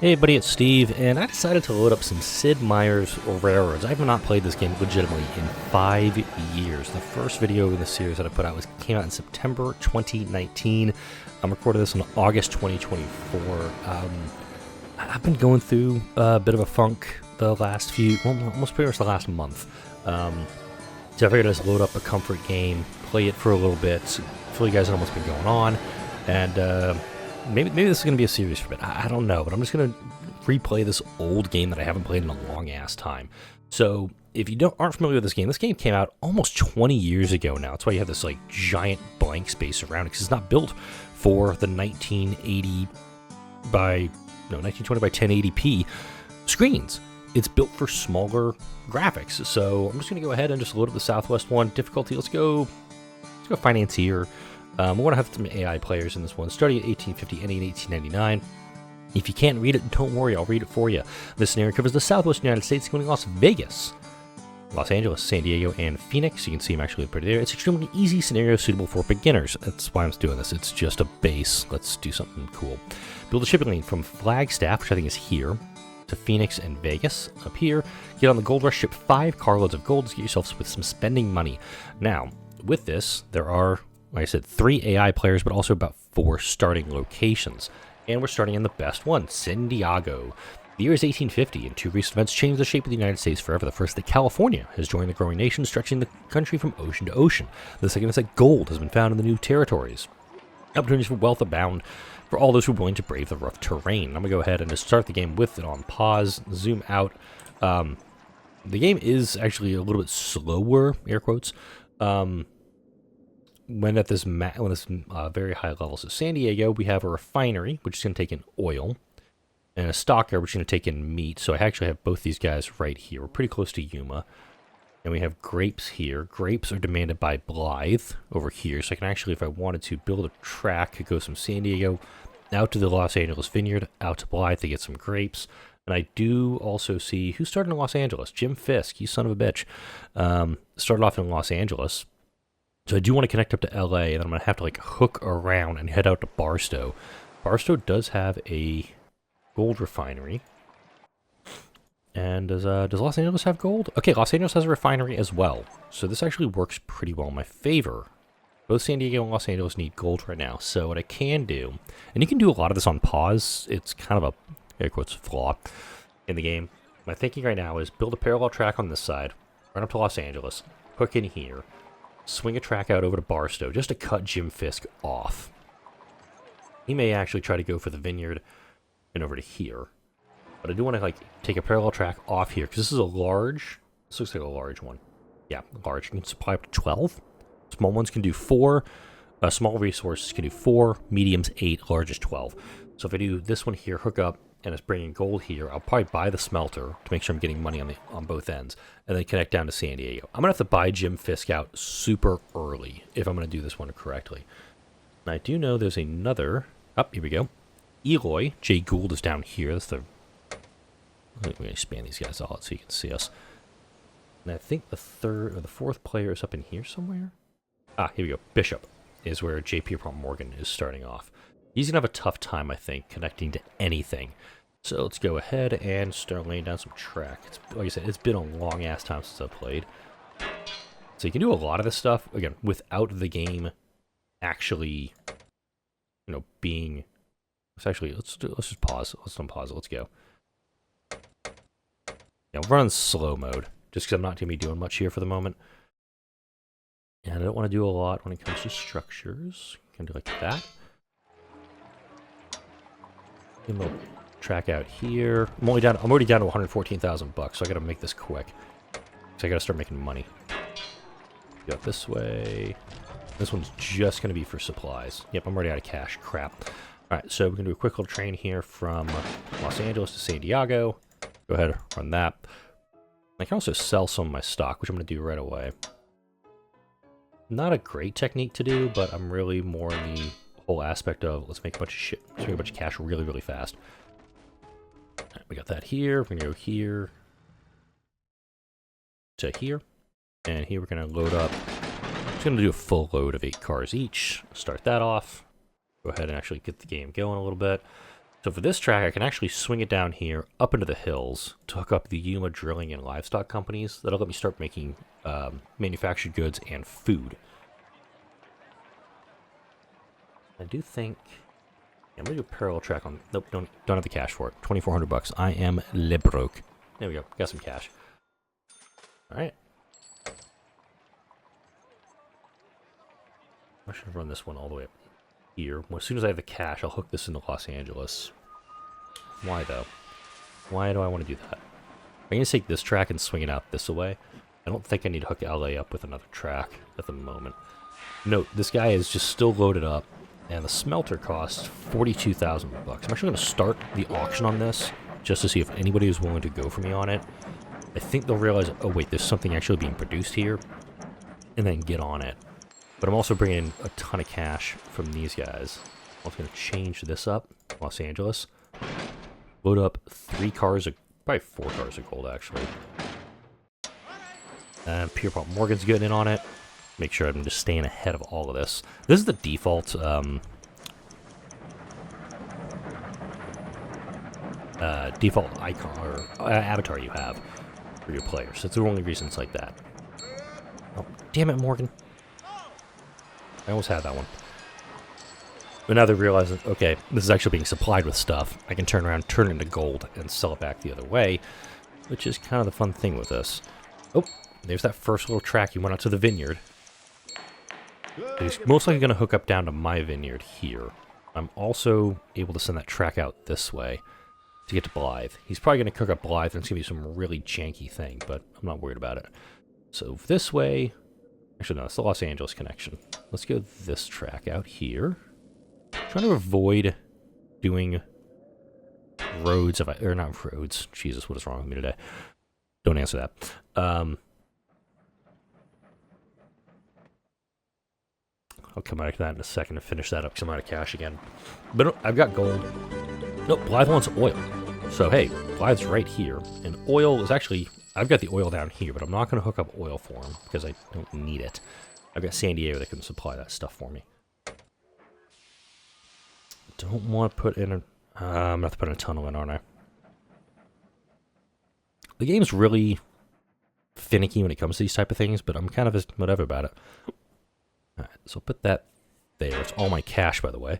Hey buddy, it's Steve, and I decided to load up some Sid Meier's Railroads. I have not played this game legitimately in 5 years. The first video in the series that I put out came out in September 2019. I'm recording this in August 2024. I've been going through a bit of a funk the last almost pretty much the last month. So I figured I'd just load up a comfort game, play it for a little bit, fill you guys in on what's been going on, and Maybe this is going to be a series for a bit. I don't know, but I'm just going to replay this old game that I haven't played in a long-ass time. So, if you aren't familiar with this game came out almost 20 years ago now. That's why you have this, giant blank space around it, because it's not built for the 1920 by 1080p screens. It's built for smaller graphics. So, I'm just going to go ahead and just load up the Southwest one. Difficulty, let's go Financier. We want to have some AI players in this one, starting at 1850, ending in 1899. If you can't read it, don't worry, I'll read it for you. This scenario covers the Southwest United States, including Las Vegas, Los Angeles, San Diego, and Phoenix. You can see them actually pretty there. It's an extremely easy scenario suitable for beginners. That's why I'm doing this. It's just a base. Let's do something cool. Build a shipping lane from Flagstaff, which I think is here, to Phoenix and Vegas. Up here, get on the gold rush, ship 5 carloads of gold to get yourselves with some spending money. Now, with this, there are, like I said, 3 AI players, but also about 4 starting locations. And we're starting in the best one, San Diego. The year is 1850, and 2 recent events changed the shape of the United States forever. The first, that California has joined the growing nation, stretching the country from ocean to ocean. The second is that gold has been found in the new territories. Opportunities for wealth abound for all those who are willing to brave the rough terrain. I'm going to go ahead and just start the game with it on pause, zoom out. The game is actually a little bit slower, air quotes, when at this very high level. So San Diego, we have a refinery, which is going to take in oil, and a stocker, which is going to take in meat. So I actually have both these guys right here. We're pretty close to Yuma. And we have grapes here. Grapes are demanded by Blythe over here. So I can actually, if I wanted to, build a track that goes from San Diego out to the Los Angeles vineyard, out to Blythe to get some grapes. And I do also see, who started in Los Angeles? Jim Fisk, you son of a bitch. Started off in Los Angeles. So I do want to connect up to LA, and then I'm going to have to hook around and head out to Barstow. Barstow does have a gold refinery. And does Los Angeles have gold? Okay, Los Angeles has a refinery as well. So this actually works pretty well in my favor. Both San Diego and Los Angeles need gold right now. So what I can do, and you can do a lot of this on pause. It's kind of a, air quotes, flaw in the game. My thinking right now is build a parallel track on this side, run up to Los Angeles, hook in here, swing a track out over to Barstow just to cut Jim Fisk off. He may actually try to go for the vineyard and over to here. But I do want to take a parallel track off here, because this is a large, this looks like a large one. Yeah, large. You can supply up to 12. Small ones can do 4. Small resources can do 4. Mediums 8. Large is 12. So if I do this one here, hook up, and it's bringing gold here, I'll probably buy the smelter to make sure I'm getting money on both ends, and then connect down to San Diego. I'm going to have to buy Jim Fisk out super early if I'm going to do this one correctly. And I do know there's another, here we go. Eloy, Jay Gould is down here. That's the, let me expand these guys out so you can see us. And I think the 3rd or the 4th player is up in here somewhere. Here we go. Bishop is where J. Pierpont Morgan is starting off. He's going to have a tough time, I think, connecting to anything. So let's go ahead and start laying down some track. Like I said, it's been a long-ass time since I've played. So you can do a lot of this stuff, again, without the game actually, being... let's just pause. Let's unpause it. Let's go. Yeah, we're on slow mode, just because I'm not going to be doing much here for the moment. And I don't want to do a lot when it comes to structures. Can do like that. Get a little track out here. I'm already down to 114,000 bucks, so I got to make this quick. So I got to start making money. Go up this way. This one's just going to be for supplies. Yep, I'm already out of cash. Crap. All right, so we're going to do a quick little train here from Los Angeles to San Diego. Go ahead, run that. I can also sell some of my stock, which I'm going to do right away. Not a great technique to do, but I'm really more in the whole aspect of let's make a bunch of shit, let's make a bunch of cash really, really fast. Right, we got that here. We're going to go here to here. And here we're going to load up. I'm just going to do a full load of 8 cars each. Start that off. Go ahead and actually get the game going a little bit. So for this track, I can actually swing it down here, up into the hills, to hook up the Yuma drilling and livestock companies. That'll let me start making manufactured goods and food. I do think... Yeah, I'm going to do a parallel track on... Nope, don't have the cash for it. 2,400 bucks. I am le broke. There we go. Got some cash. Alright. I should run this one all the way up here. Well, as soon as I have the cash, I'll hook this into Los Angeles. Why, though? Why do I want to do that? I'm going to take this track and swing it out this way. I don't think I need to hook LA up with another track at the moment. Note, this guy is just still loaded up, and the smelter costs 42,000 bucks. I'm actually going to start the auction on this, just to see if anybody is willing to go for me on it. I think they'll realize, oh wait, there's something actually being produced here, and then get on it. But I'm also bringing in a ton of cash from these guys. I'm also going to change this up, Los Angeles. Load up 3 cars, probably 4 cars of gold, actually. And Pierpont Morgan's getting in on it. Make sure I'm just staying ahead of all of this. This is the default default icon or avatar you have for your players. That's the only reason it's like that. Oh, damn it, Morgan. I almost had that one. But now they're realizing, okay, this is actually being supplied with stuff. I can turn around, turn it into gold, and sell it back the other way, which is kind of the fun thing with this. Oh, there's that first little track. You went out to the vineyard. He's most likely going to hook up down to my vineyard here. I'm also able to send that track out this way to get to Blythe. He's probably going to cook up Blythe, and it's going to be some really janky thing, but I'm not worried about it. So this way... Actually, no, it's the Los Angeles connection. Let's go this track out here. Trying to avoid doing roads, or not roads. Jesus, what is wrong with me today? Don't answer that. I'll come back to that in a second to finish that up because I'm out of cash again. But I've got gold. Nope, Blythe wants oil. So hey, Blythe's right here. And oil is actually... I've got the oil down here, but I'm not going to hook up oil for him because I don't need it. I've got San Diego that can supply that stuff for me. Don't want to put in a... I'm going to have to put in a tunnel in, aren't I? The game's really finicky when it comes to these type of things, but I'm kind of just whatever about it. Alright, so I'll put that there. It's all my cash, by the way.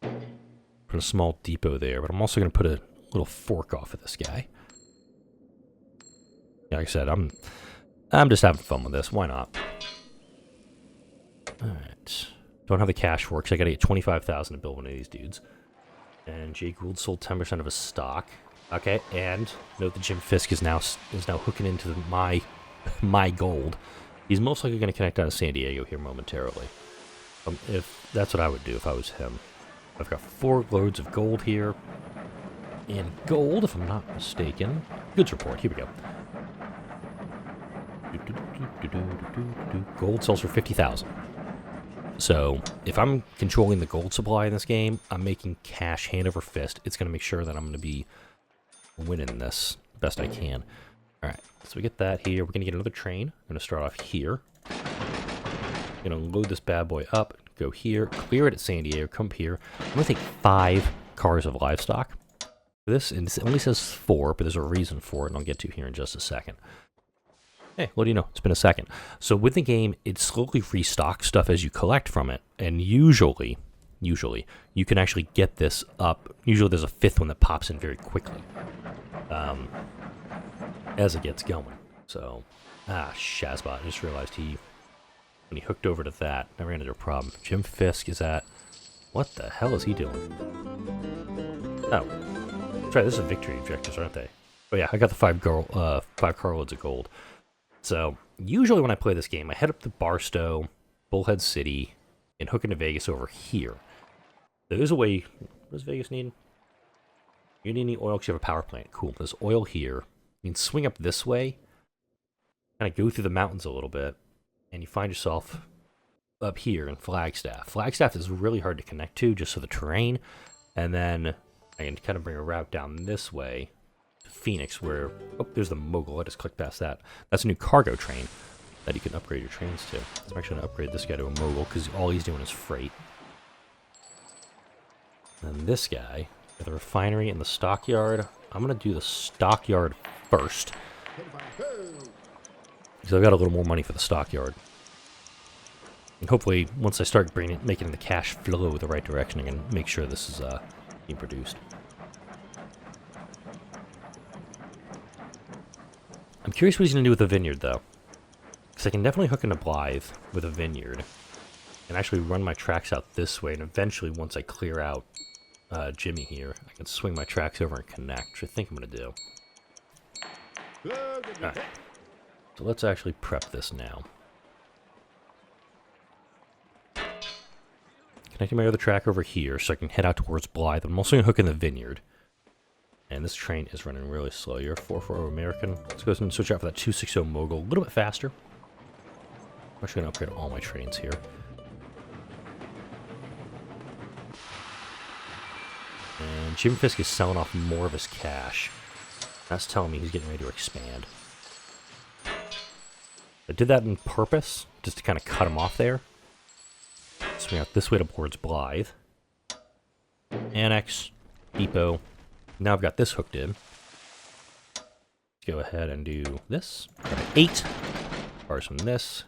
Put a small depot there, but I'm also going to put a little fork off of this guy. Yeah, like I said, I'm just having fun with this. Why not? Alright. Don't have the cash for it, because I got to get 25,000 to build one of these dudes. And Jay Gould sold 10% of his stock. Okay, and note that Jim Fisk is now hooking into my gold. He's most likely going to connect out of San Diego here momentarily. If that's what I would do if I was him. I've got 4 loads of gold here. And gold, if I'm not mistaken. Goods report, here we go. Gold sells for 50,000. So, if I'm controlling the gold supply in this game, I'm making cash hand over fist. It's going to make sure that I'm going to be winning this best I can. Alright, so we get that here. We're going to get another train. I'm going to start off here. I'm going to load this bad boy up, go here, clear it at San Diego, come here. I'm going to take 5 cars of livestock for this, and it only says 4, but there's a reason for it, and I'll get to here in just a second. Hey, what do you know? It's been a second. So with the game, it slowly restocks stuff as you collect from it, and usually, you can actually get this up. Usually there's a 5th one that pops in very quickly as it gets going. So, Shazbot, I just realized when he hooked over to that, I ran into a problem. Jim Fisk is at... What the hell is he doing? Oh. That's right, this is victory objectives, aren't they? Oh yeah, I got the 5 carloads of gold. So, usually when I play this game, I head up to Barstow, Bullhead City, and hook into Vegas over here. There's a way... What does Vegas need? You need any oil because you have a power plant. Cool. There's oil here. You can swing up this way, kind of go through the mountains a little bit, and you find yourself up here in Flagstaff. Flagstaff is really hard to connect to, just for the terrain. And then I can kind of bring a route down this way to Phoenix, where... Oh, there's the Mogul. I just clicked past that. That's a new cargo train that you can upgrade your trains to. So I'm actually going to upgrade this guy to a Mogul, because all he's doing is freight. And this guy, the refinery and the stockyard. I'm going to do the stockyard first. Because I've got a little more money for the stockyard. And hopefully, once I start making the cash flow the right direction, I can make sure this is being produced. I'm curious what he's going to do with the vineyard, though. Because I can definitely hook into Blythe with a vineyard. And actually run my tracks out this way. And eventually, once I clear out Jimmy here, I can swing my tracks over and connect, which I think I'm going to do. Alright. So let's actually prep this now. Connecting my other track over here so I can head out towards Blythe. I'm also going to hook in the vineyard. And this train is running really slow. You're a 440 American. Let's go ahead and switch out for that 260 Mogul. A little bit faster. I'm actually going to upgrade all my trains here. And Jim Fisk is selling off more of his cash. That's telling me he's getting ready to expand. I did that on purpose, just to kind of cut him off there. Swing out this way towards Blythe. Annex, depot. Now I've got this hooked in. Let's go ahead and do this. Got 8 cars from this.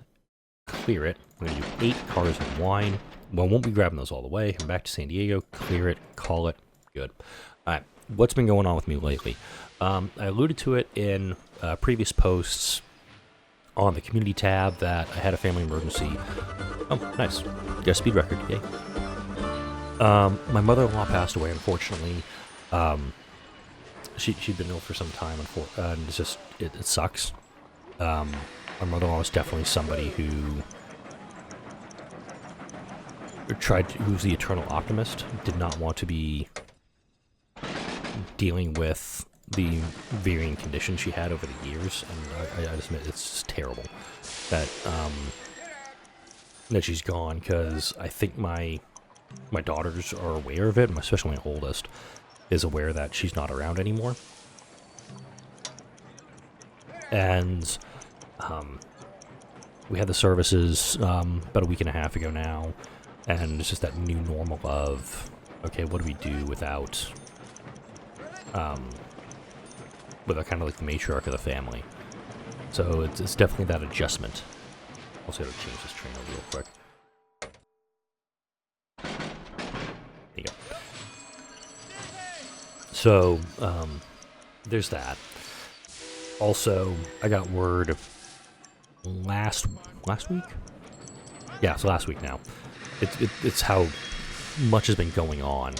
Clear it. We're going to do 8 cars of wine. Well, won't be grabbing those all the way. Come back to San Diego. Clear it. Call it. Good. Alright. What's been going on with me lately? I alluded to it in previous posts on the community tab that I had a family emergency. Oh, nice. Got a speed record. Yay. My mother-in-law passed away, unfortunately. She'd been ill for some time, and it's just, it sucks. My mother-in-law was definitely somebody who's the eternal optimist, did not want to be dealing with the varying conditions she had over the years, and I just admit it's just terrible that she's gone, because I think my daughters are aware of it, and especially my oldest is aware that she's not around anymore. And we had the services about a week and a half ago now, and it's just that new normal of, okay, what do we do without kind of like the matriarch of the family? So it's definitely that adjustment. Also got to change this train over real quick. There you go. So, there's that. Also, I got word last week? Yeah, so last week now. It's how much has been going on.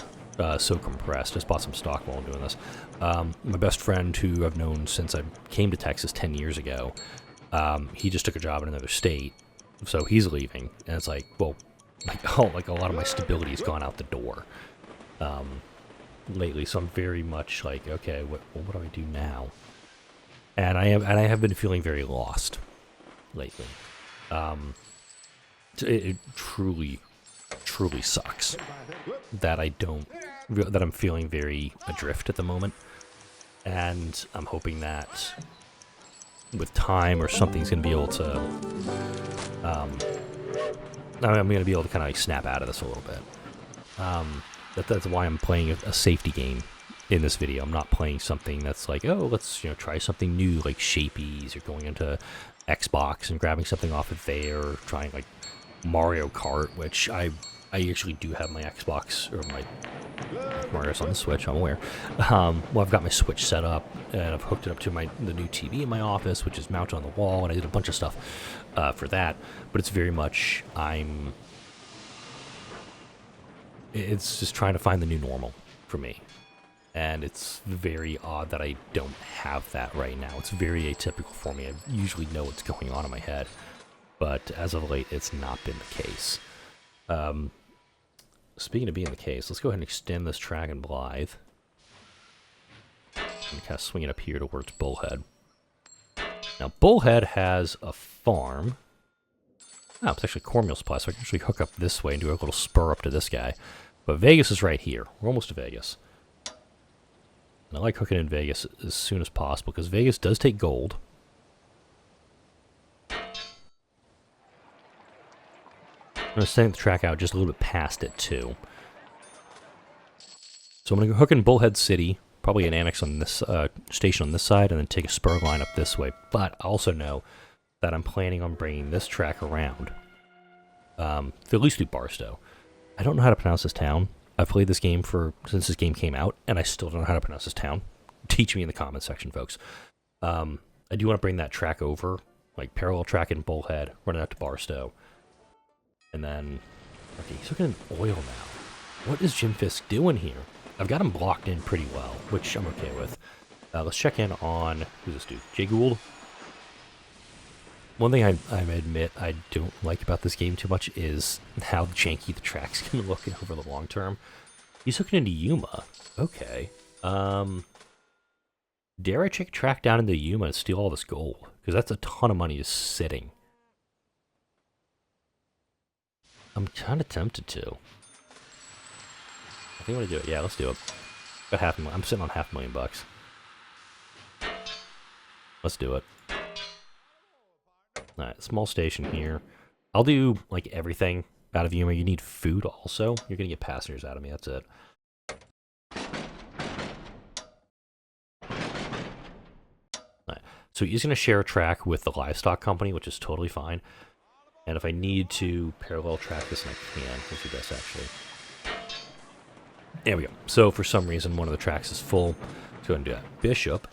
So compressed. Just bought some stock while I'm doing this. My best friend, who I've known since I came to Texas 10 years ago, he just took a job in another state, so he's leaving. And it's like, well, like a lot of my stability has gone out the door lately. So I'm very much like, okay, what do I do now? And I have been feeling very lost lately. It truly sucks that I'm feeling very adrift at the moment, and I'm hoping that with time or something's going to be able to, I'm going to be able to kind of like snap out of this a little bit. That's why I'm playing a safety game in this video. I'm not playing something that's like, oh, let's try something new like Shapies, or going into Xbox and grabbing something off of there, or trying like Mario Kart, which I actually do have my Xbox, or my Mario's on the Switch, I'm aware. Well, I've got my Switch set up, and I've hooked it up to the new TV in my office, which is mounted on the wall, and I did a bunch of stuff for that. But it's very much, it's just trying to find the new normal for me. And it's very odd that I don't have that right now. It's very atypical for me. I usually know what's going on in my head, but as of late, it's not been the case. Speaking of being the case, let's go ahead and extend this track in Blythe. And kind of swing it up here towards Bullhead. Now, Bullhead has a farm. Oh, it's actually cornmeal supply, so I can actually hook up this way and do a little spur up to this guy. But Vegas is right here. We're almost to Vegas. And I like hooking in Vegas as soon as possible, because Vegas does take gold. I'm going to send the track out just a little bit past it, too. So I'm going to hook in Bullhead City, probably an annex on this station on this side, and then take a spur line up this way. But I also know that I'm planning on bringing this track around, at least through Barstow. I don't know how to pronounce this town. I've played this game since this game came out, and I still don't know how to pronounce this town. Teach me in the comments section, folks. I do want to bring that track over, like parallel track in Bullhead, running out to Barstow. And then, okay, he's looking at oil now. What is Jim Fisk doing here? I've got him blocked in pretty well, which I'm okay with. Let's check in on, who's this dude? Jay Gould? One thing I admit I don't like about this game too much is how janky the track's going to look over the long term. He's hooking into Yuma. Okay. Dare I check track down into Yuma and steal all this gold? Because that's a ton of money just sitting. I'm kind of tempted to. I think I'm going to do it. Yeah, let's do it. Got I'm sitting on $500,000. Let's do it. Alright, small station here. I'll do, like, everything out of Yuma. You need food also. You're going to get passengers out of me. That's it. Alright, so he's going to share a track with the livestock company, which is totally fine. And if I need to parallel track this, and I can. Let's do this, actually. There we go. So, for some reason, one of the tracks is full. Let's go ahead and do that. Bishop.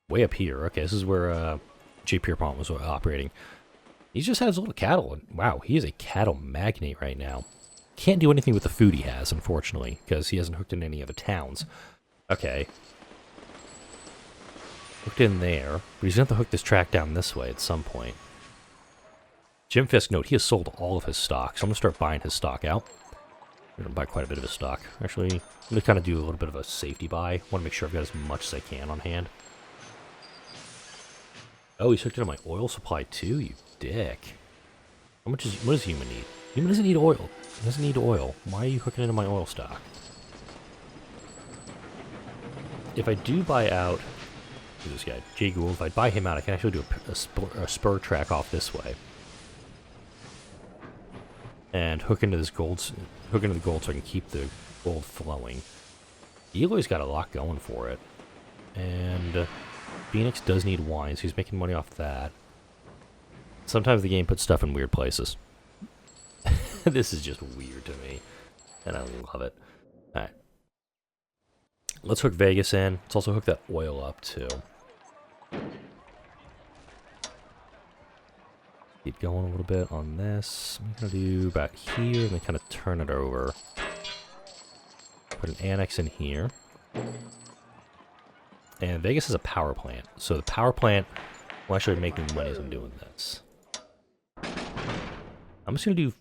Way up here. Okay, this is where J. Pierpont was operating. He just has a little cattle. And wow, he is a cattle magnate right now. Can't do anything with the food he has, unfortunately, because he hasn't hooked in any other towns. Okay. Hooked in there. But he's going to have to hook this track down this way at some point. Jim Fisk, note, he has sold all of his stock, so I'm going to start buying his stock out. I'm going to buy quite a bit of his stock. Actually, I'm going to kind of do a little bit of a safety buy. I want to make sure I've got as much as I can on hand. Oh, he's hooked into my oil supply too, you dick. What does Human need? Human doesn't need oil. He doesn't need oil. Why are you hooking into my oil stock? If I do buy out... Who's this guy? Jay Gould. If I buy him out, I can actually do a spur track off this way. And hook into the gold so I can keep the gold flowing. Eloy's got a lot going for it. And Phoenix does need wine, so he's making money off that. Sometimes the game puts stuff in weird places. This is just weird to me. And I love it. Alright. Let's hook Vegas in. Let's also hook that oil up, too. Keep going a little bit on this. I'm going to do about here and then kind of turn it over. Put an annex in here. And Vegas is a power plant. So the power plant will actually make me money as I'm doing this. I'm just going to do...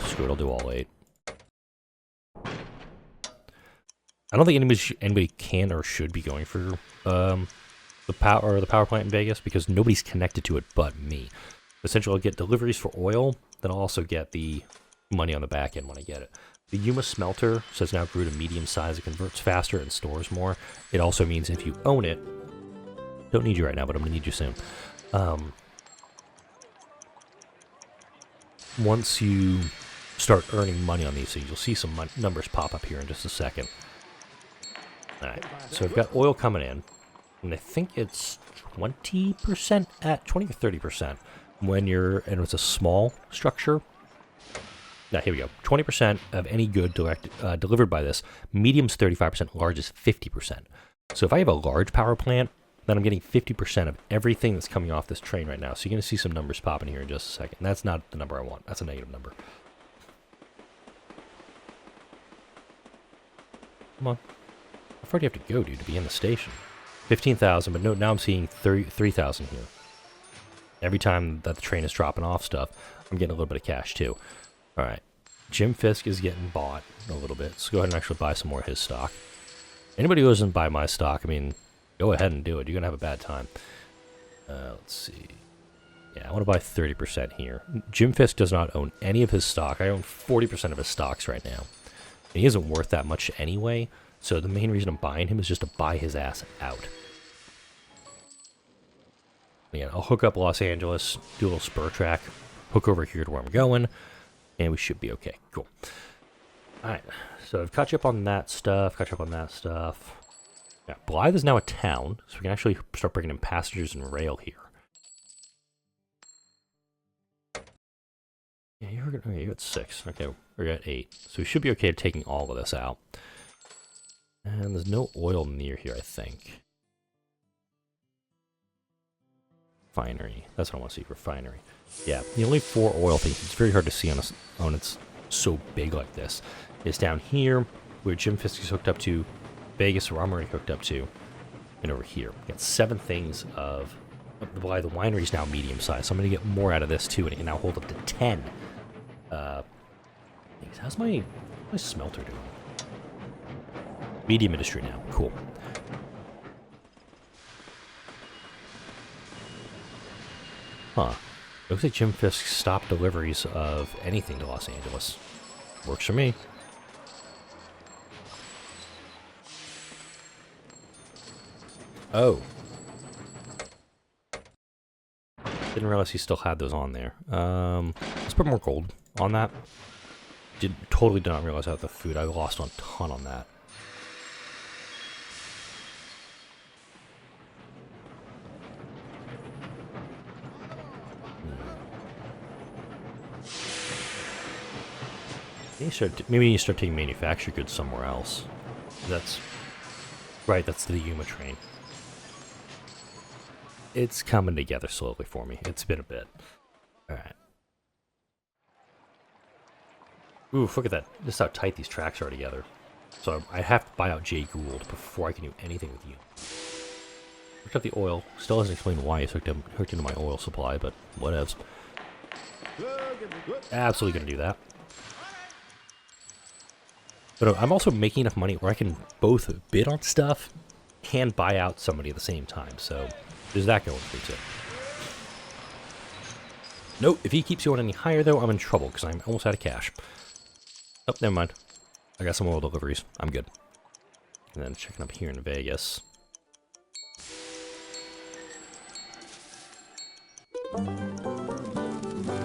screw it, I'll do all 8. I don't think anybody can or should be going for the power plant in Vegas because nobody's connected to it but me. Essentially, I'll get deliveries for oil, then I'll also get the money on the back end when I get it. The Yuma smelter says now grew to medium size. It converts faster and stores more. It also means if you own it, don't need you right now, but I'm gonna need you soon. Once you start earning money on these things, you'll see some numbers pop up here in just a second. Alright, so I've got oil coming in, and I think it's 20% at 20 or 30% when and it's a small structure. Now, here we go. 20% of any good delivered by this. Medium's 35%, large is 50%. So if I have a large power plant, then I'm getting 50% of everything that's coming off this train right now. So you're going to see some numbers popping here in just a second. That's not the number I want. That's a negative number. Come on. How far do you have to go, dude, to be in the station? 15,000, but no, now I'm seeing 3,000 here. Every time that the train is dropping off stuff, I'm getting a little bit of cash, too. Alright. Jim Fisk is getting bought a little bit. So go ahead and actually buy some more of his stock. Anybody who doesn't buy my stock, I mean, go ahead and do it. You're going to have a bad time. Let's see. Yeah, I want to buy 30% here. Jim Fisk does not own any of his stock. I own 40% of his stocks right now. And he isn't worth that much anyway. So the main reason I'm buying him is just to buy his ass out. Yeah, I'll hook up Los Angeles, do a little spur track, hook over here to where I'm going, and we should be okay. Cool. Alright, So I've caught you up on that stuff, Yeah, Blythe is now a town, so we can actually start bringing in passengers and rail here. Yeah, you're at 6. Okay, we're at 8. So we should be okay taking all of this out. And there's no oil near here, I think. Refinery. That's what I want to see, refinery. Yeah, the only 4 oil things, it's very hard to see on it's so big like this. It's down here, where Jim Fisk is hooked up to, Vegas, where I'm already hooked up to, and over here. We got 7 things of the winery is now medium sized, so I'm going to get more out of this too, and it can now hold up to 10. How's my smelter doing? Medium industry now. Cool. Huh. Looks like Jim Fisk stopped deliveries of anything to Los Angeles. Works for me. Oh. Didn't realize he still had those on there. Let's put more gold on that. Totally did not realize I had the food. I lost a ton on that. Maybe you start taking manufactured goods somewhere else. That's right. That's the Yuma train. It's coming together slowly for me. It's been a bit. All right. Oof, look at that. Just how tight these tracks are together. So I have to buy out Jay Gould before I can do anything with you. Hooked up the oil. Still doesn't explain why he's hooked into my oil supply, but whatevs. Absolutely going to do that. But I'm also making enough money where I can both bid on stuff and buy out somebody at the same time. So there's that going for me too. Nope, if he keeps going any higher though, I'm in trouble because I'm almost out of cash. Oh, never mind. I got some oil deliveries. I'm good. And then checking up here in Vegas.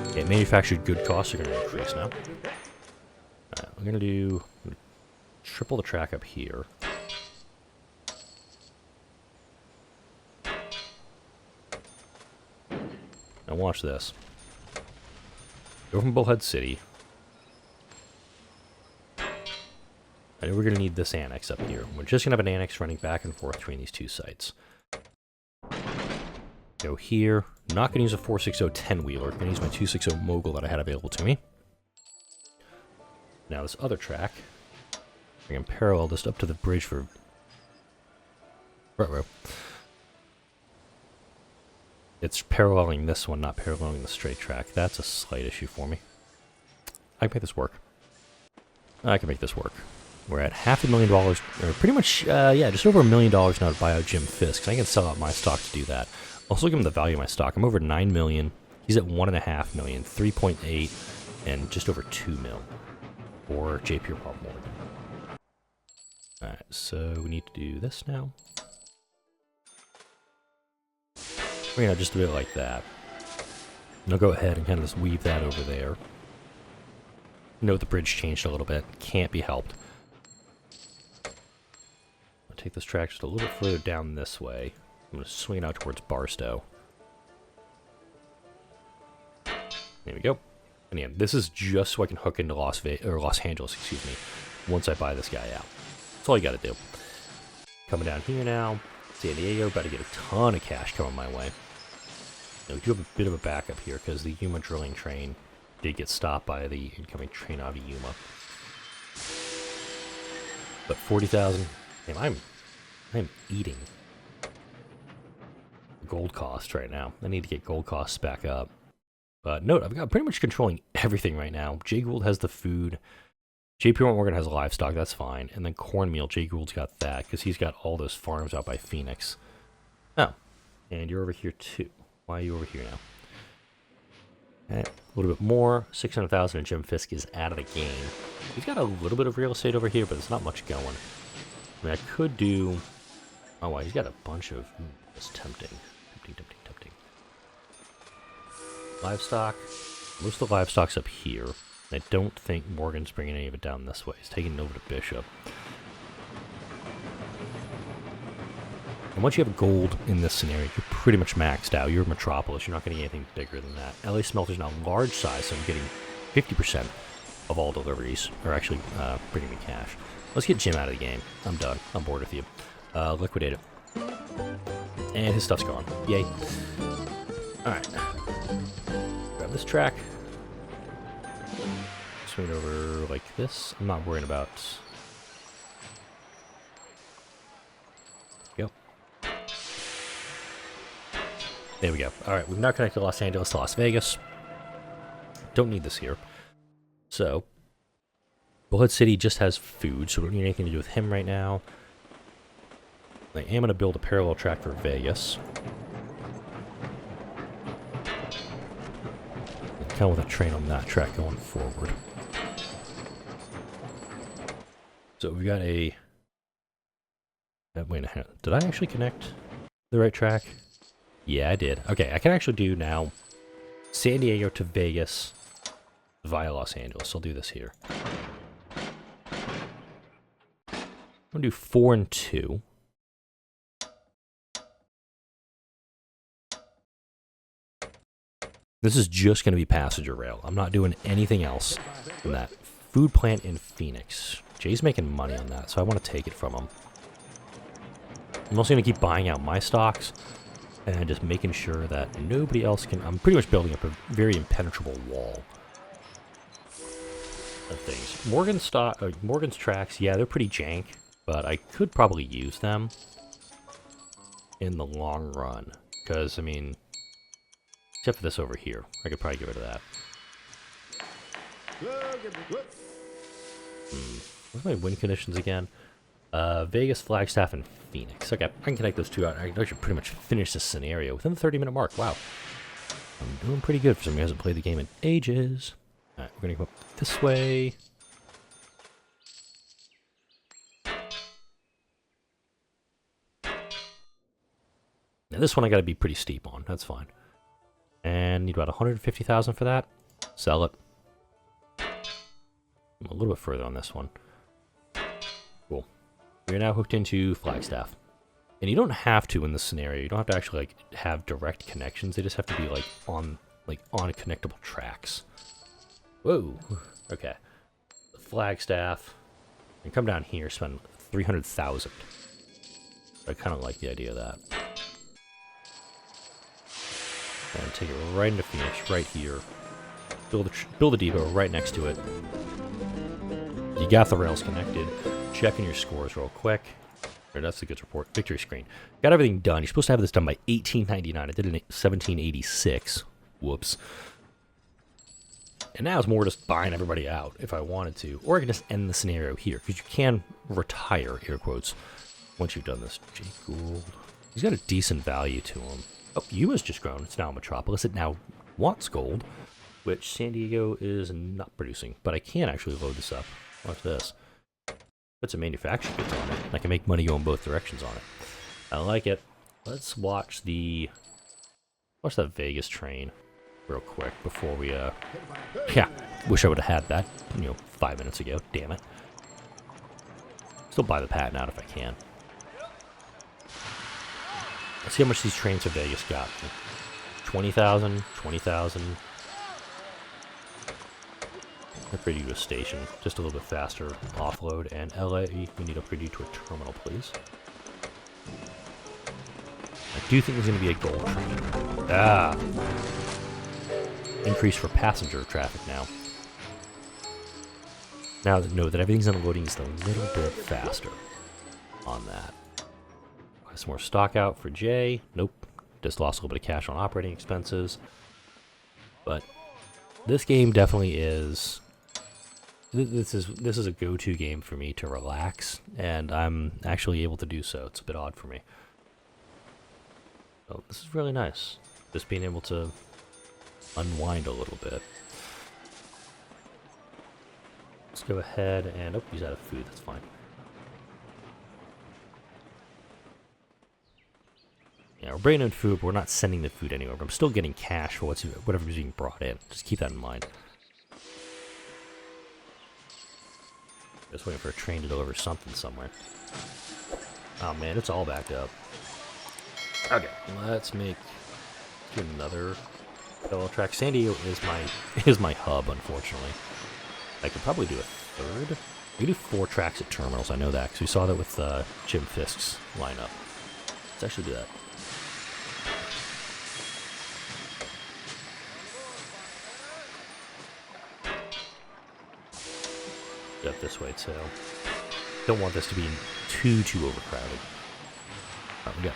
Okay, manufactured good costs are going to increase now. Alright, I'm going to triple the track up here. Now watch this. Go from Bullhead City. I know we're going to need this annex up here. We're just going to have an annex running back and forth between these 2 sites. Go here. Not going to use a 460 10-wheeler. Going to use my 260 Mogul that I had available to me. Now this other track, I can parallel this up to the bridge for... Ruh-roh. It's paralleling this one, not paralleling the straight track. That's a slight issue for me. I can make this work. I can make this work. We're at $500,000, or pretty much, yeah, just over $1 million now to buy out Jim Fisk. So I can sell out my stock to do that. Also give him the value of my stock. I'm over $9 million. He's at $1.5 million, 3.8, and just over $2 million. Or JP or Bob Morgan. Alright, so we need to do this now. We're gonna just do it like that. And I'll go ahead and kind of just weave that over there. Note the bridge changed a little bit. Can't be helped. I'll take this track just a little bit further down this way. I'm gonna swing it out towards Barstow. There we go. And yeah, this is just so I can hook into Los Angeles, excuse me, once I buy this guy out. That's all you gotta do. Coming down here now, San Diego, about to get a ton of cash coming my way. Now, we do have a bit of a backup here because the Yuma drilling train did get stopped by the incoming train out of Yuma. But 40,000, damn, I'm eating gold cost right now. I need to get gold costs back up. But note, I've got pretty much controlling everything right now. Jay Gould has the food. JP Morgan has livestock, that's fine. And then cornmeal, Jay Gould's got that, because he's got all those farms out by Phoenix. Oh, and you're over here too. Why are you over here now? Okay, a little bit more. 600,000 and Jim Fisk is out of the game. He's got a little bit of real estate over here, but there's not much going. I mean, I could do... Oh, wow, he's got a bunch of... That's tempting. Tempting. Livestock. Most of the livestock's up here. I don't think Morgan's bringing any of it down this way. He's taking it over to Bishop. And once you have gold in this scenario, you're pretty much maxed out. You're a metropolis. You're not getting anything bigger than that. LA Smelter's now large size, so I'm getting 50% of all deliveries are actually bringing me cash. Let's get Jim out of the game. I'm done. I'm bored with you. Liquidate it. And his stuff's gone. Yay. Alright. Grab this track. Swing it over like this. I'm not worrying about... Go. There we go. Alright, we've now connected Los Angeles to Las Vegas. Don't need this here. So, Bullhead City just has food, so we don't need anything to do with him right now. I am going to build a parallel track for Vegas. Kind of with a train on that track going forward. So we got a... wait a minute. Did I actually connect the right track? Yeah, I did. Okay, I can actually do now San Diego to Vegas via Los Angeles. I'll do this here. I'm going to do 4 and 2. This is just going to be passenger rail. I'm not doing anything else than that. Food plant in Phoenix. Jay's making money on that, so I want to take it from him. I'm also going to keep buying out my stocks and just making sure that nobody else can... I'm pretty much building up a very impenetrable wall of things. Morgan's tracks, yeah, they're pretty jank, but I could probably use them in the long run. Because, I mean... Except for this over here. I could probably get rid of that. What's my win conditions again? Vegas, Flagstaff, and Phoenix. Okay, I can connect those two out. I can actually pretty much finish this scenario within the 30-minute mark. Wow. I'm doing pretty good for someone who hasn't played the game in ages. Alright, we're going to go up this way. Now this one I got to be pretty steep on. That's fine. And need about 150,000 for that. Sell it. I'm a little bit further on this one. Cool. We're now hooked into Flagstaff. And you don't have to in this scenario. You don't have to actually like have direct connections. They just have to be like on connectable tracks. Whoa. Okay. Flagstaff. And come down here, spend 300,000. I kind of like the idea of that. And take it right into Phoenix, right here. Build a depot right next to it. You got the rails connected. Checking your scores real quick. There, that's the good report. Victory screen. Got everything done. You're supposed to have this done by 1899. I did it in 1786. Whoops. And now it's more just buying everybody out if I wanted to. Or I can just end the scenario here, because you can retire, air quotes, once you've done this. Jay Gould. He's got a decent value to him. Oh, Yuma's just grown. It's now a metropolis. It now wants gold, which San Diego is not producing. But I can actually load this up. Watch this. Put some manufacturing goods on it. I can make money going both directions on it. I like it. Let's watch that Vegas train real quick before we, yeah, wish I would have had that, 5 minutes ago. Damn it. Still buy the patent out if I can. Let's see how much these trains to Vegas got. 20,000, 20,000. Upgrade you to a station, just a little bit faster offload. And LA, we need to upgrade you to a terminal, please. I do think there's going to be a gold train. Ah! Increase for passenger traffic now. Now that know that everything's unloading just a little bit faster on that. Some more stock out for Jay. Nope. Just lost a little bit of cash on operating expenses. But this game definitely is... This is a go-to game for me to relax, and I'm actually able to do so. It's a bit odd for me. So this is really nice. Just being able to unwind a little bit. Let's go ahead and... Oh, he's out of food. That's fine. Yeah, we're bringing in food, but we're not sending the food anywhere. But I'm still getting cash for whatever's being brought in. Just keep that in mind. Just waiting for a train to deliver something somewhere. Oh man, it's all backed up. Okay, let's do another parallel track. San Diego is my hub, unfortunately. I could probably do a third. We do 4 tracks at terminals, I know that, because we saw that with Jim Fisk's lineup. Let's actually do that. Up this way, too. Don't want this to be too overcrowded. Alright, we got...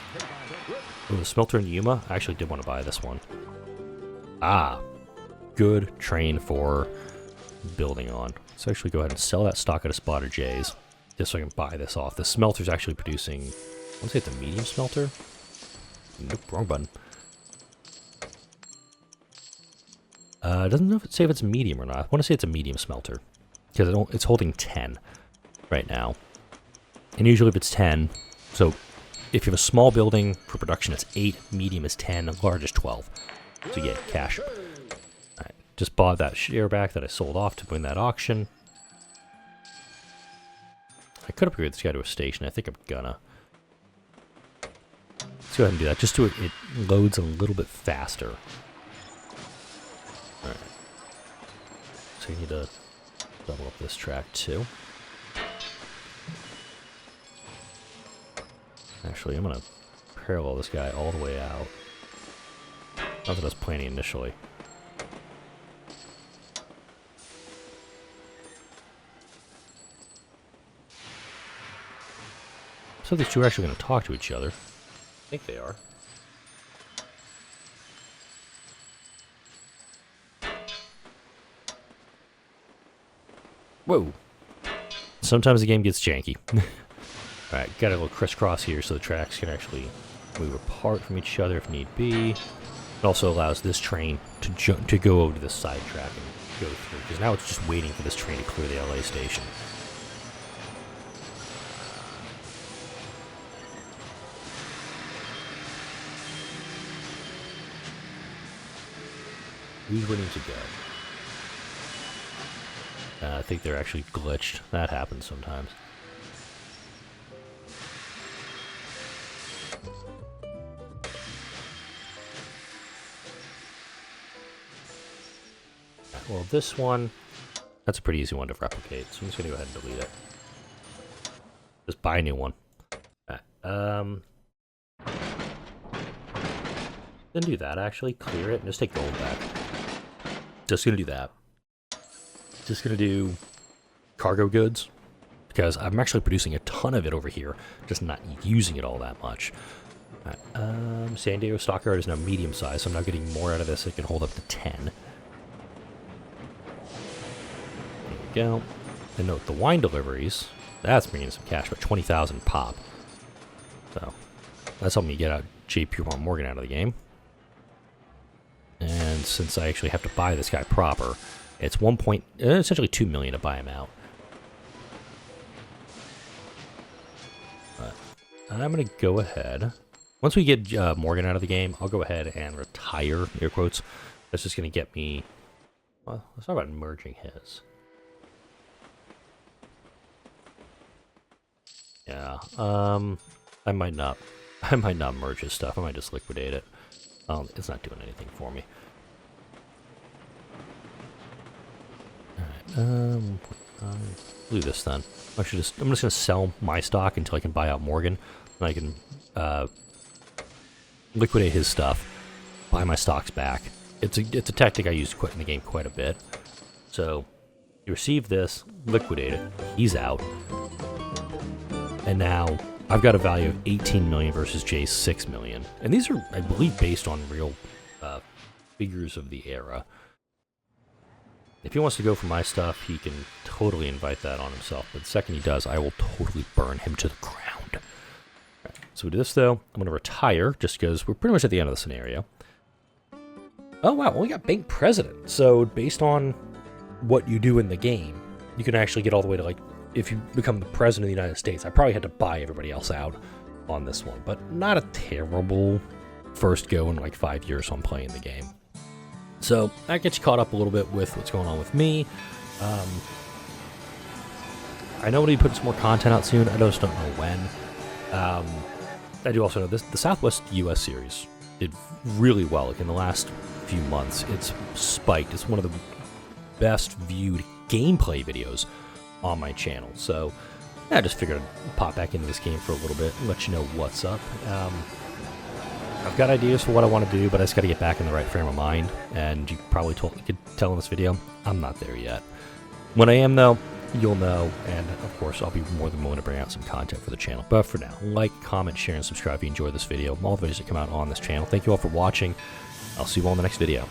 Oh, the smelter in Yuma? I actually did want to buy this one. Ah, good train for building on. Let's actually go ahead and sell that stock at a spot of J's, just so I can buy this off. The smelter's actually producing, I want to say it's a medium smelter? Nope, wrong button. It doesn't say if it's medium or not. I want to say it's a medium smelter, because it's holding 10 right now. And usually if it's 10, so if you have a small building for production, it's 8, medium is 10, large is 12. So you get cash. Alright, just bought that share back that I sold off to win that auction. I could upgrade this guy to a station. I think I'm gonna. Let's go ahead and do that, just so it loads a little bit faster. Alright. So you need to double up this track too. Actually, I'm gonna parallel this guy all the way out. Not that I was planning initially. So these two are actually going to talk to each other. I think they are. Whoa. Sometimes the game gets janky. Alright, got a little crisscross here so the tracks can actually move apart from each other if need be. It also allows this train to go over to this side track and go through, because now it's just waiting for this train to clear the LA station. Who's waiting to go? I think they're actually glitched. That happens sometimes. Well, this one, that's a pretty easy one to replicate, so I'm just going to go ahead and delete it. Just buy a new one. Then do that, actually. Clear it and just take gold back. Just going to do that. Just going to do cargo goods, because I'm actually producing a ton of it over here, just not using it all that much. San Diego stockyard is now medium size, so I'm now getting more out of this. It can hold up to 10. Go. And note the wine deliveries, that's bringing in some cash, but 20,000 pop. So that's helping me get out J. Pierpont Morgan out of the game. And since I actually have to buy this guy proper, it's essentially 2 million to buy him out. But I'm gonna go ahead. Once we get Morgan out of the game, I'll go ahead and retire, air quotes. That's just gonna get me. Well, let's talk about merging his. Yeah, I might not merge his stuff. I might just liquidate it. It's not doing anything for me. Alright, do this then. I'm just gonna sell my stock until I can buy out Morgan, and I can liquidate his stuff, buy my stocks back. It's a tactic I use in the game quite a bit. So you receive this, liquidate it. He's out. And now I've got a value of 18 million versus Jay's 6 million. And these are, I believe, based on real figures of the era. If he wants to go for my stuff, he can totally invite that on himself. But the second he does, I will totally burn him to the ground. Right, so we do this, though. I'm going to retire, just because we're pretty much at the end of the scenario. Oh, wow, well, we got bank president. So based on what you do in the game, you can actually get all the way to, like, if you become the president of the United States. I probably had to buy everybody else out on this one, but not a terrible first go in like 5 years so I'm playing the game. So that gets you caught up a little bit with what's going on with me. I know we'll be putting some more content out soon. I just don't know when. I do also know this. The Southwest U.S. series did really well. Like in the last few months, it's spiked. It's one of the best viewed gameplay videos on my channel. So I just figured I'd pop back into this game for a little bit and let you know what's up. I've got ideas for what I want to do, but I just got to get back in the right frame of mind. And you probably could tell in this video, I'm not there yet. When I am, though, you'll know. And, of course, I'll be more than willing to bring out some content for the channel. But for now, like, comment, share, and subscribe if you enjoyed this video. All the videos that come out on this channel. Thank you all for watching. I'll see you all in the next video.